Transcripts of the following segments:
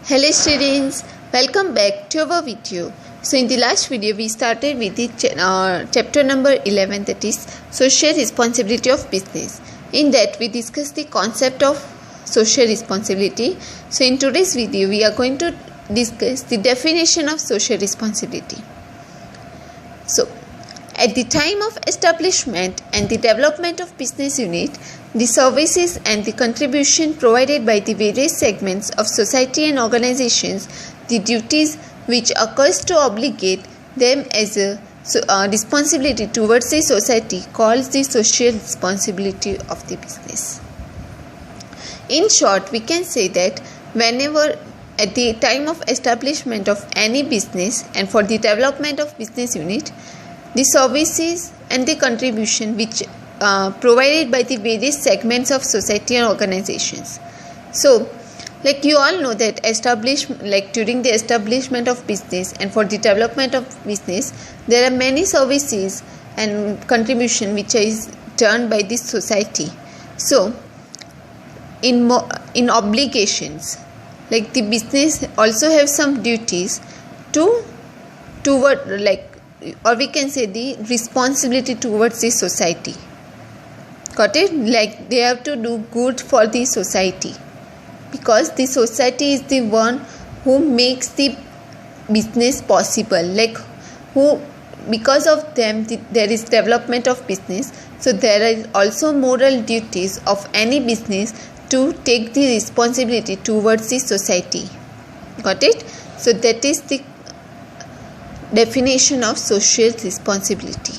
Hello students, welcome back to our video. So in the last video we started with the chapter number 11, that is social responsibility of business. In that we discussed the concept of social responsibility. So in today's video we are going to discuss the definition of social responsibility. So at the time of establishment and the development of business unit, the services and the contribution provided by the various segments of society and organizations, the duties which occurs to obligate them as a responsibility towards the society calls the social responsibility of the business. In short, we can say that whenever at the time of establishment of any business and for the development of business unit, the services and the contribution which provided by the various segments of society and organizations. So, like you all know that during the establishment of business and for the development of business, there are many services and contribution which is done by this society. So, in obligations, like the business also have some duties or we can say the responsibility towards the society. Got it? Like they have to do good for the society, because the society is the one who makes the business possible. Because of them there is development of business. So there are also moral duties of any business to take the responsibility towards the society. Got it? So that is the definition of social responsibility.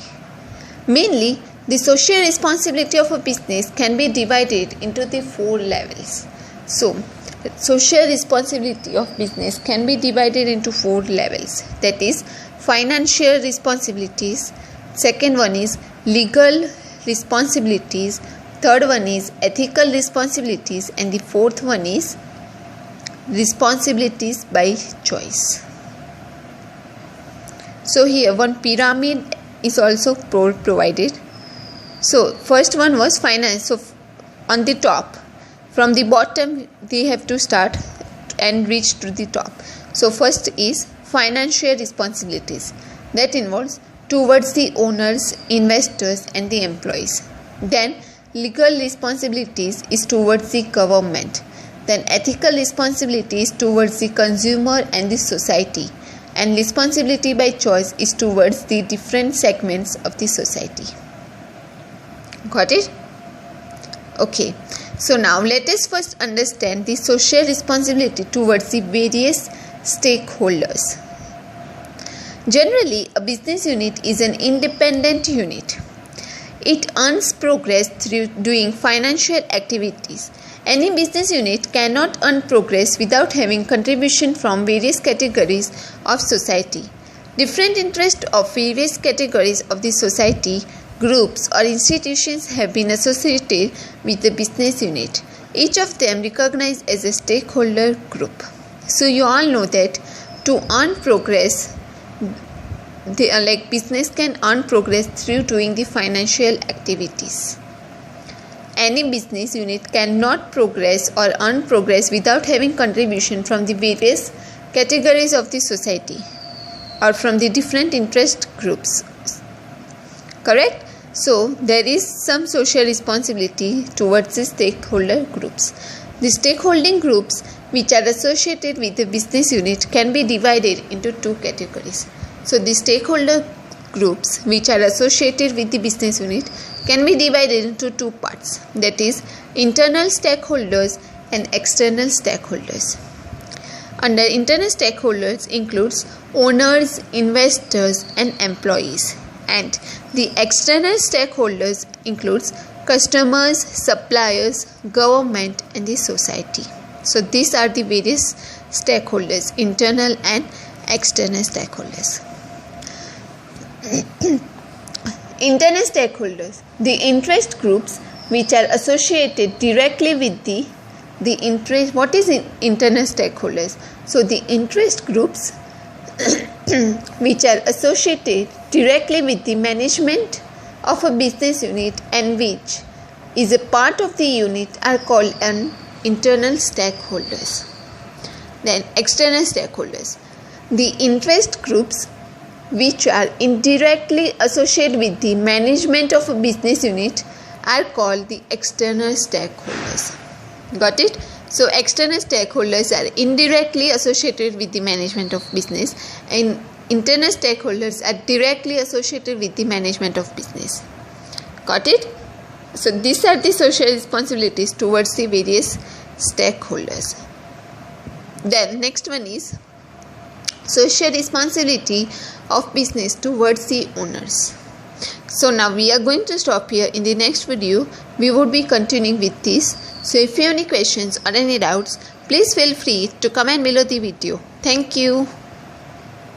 Mainly, the social responsibility of a business can be divided into the 4 levels. So, social responsibility of business can be divided into 4 levels. That is, financial responsibilities. Second one is legal responsibilities. Third one is ethical responsibilities. And the fourth one is responsibilities by choice. So here one pyramid is also provided. So first one was finance. So on the top, from the bottom they have to start and reach to the top. So first is financial responsibilities. That involves towards the owners, investors and the employees. Then legal responsibilities is towards the government. Then ethical responsibilities towards the consumer and the society. And responsibility by choice is towards the different segments of the society. Got it? Okay. So now let us first understand the social responsibility towards the various stakeholders. Generally, a business unit is an independent unit. It earns progress through doing financial activities. Any business unit cannot earn progress without having contribution from various categories of society. Different interests of various categories of the society, groups or institutions have been associated with the business unit, each of them recognized as a stakeholder group. So you all know that to earn progress, business can earn progress through doing the financial activities. Any business unit cannot progress or earn progress without having contribution from the various categories of the society or from the different interest groups. Correct? So, there is some social responsibility towards the stakeholder groups. The stakeholding groups which are associated with the business unit can be divided into 2 categories. So, the stakeholder groups which are associated with the business unit can be divided into 2 parts, that is internal stakeholders and external stakeholders. Under internal stakeholders includes owners, investors and employees, and the external stakeholders includes customers, suppliers, government and the society. So these are the various stakeholders, internal and external stakeholders. Internal stakeholders, the interest groups which are associated directly with the interest. What is internal stakeholders? So the interest groups which are associated directly with the management of a business unit and which is a part of the unit are called an internal stakeholders. Then external stakeholders. The interest groups which are indirectly associated with the management of a business unit are called the external stakeholders. Got it? So external stakeholders are indirectly associated with the management of business, and internal stakeholders are directly associated with the management of business. Got it? So these are the social responsibilities towards the various stakeholders. Then next one is social responsibility of business towards the owners. So now we are going to stop here. In the next video we would be continuing with this. So if you have any questions or any doubts, please feel free to comment below the video. Thank you.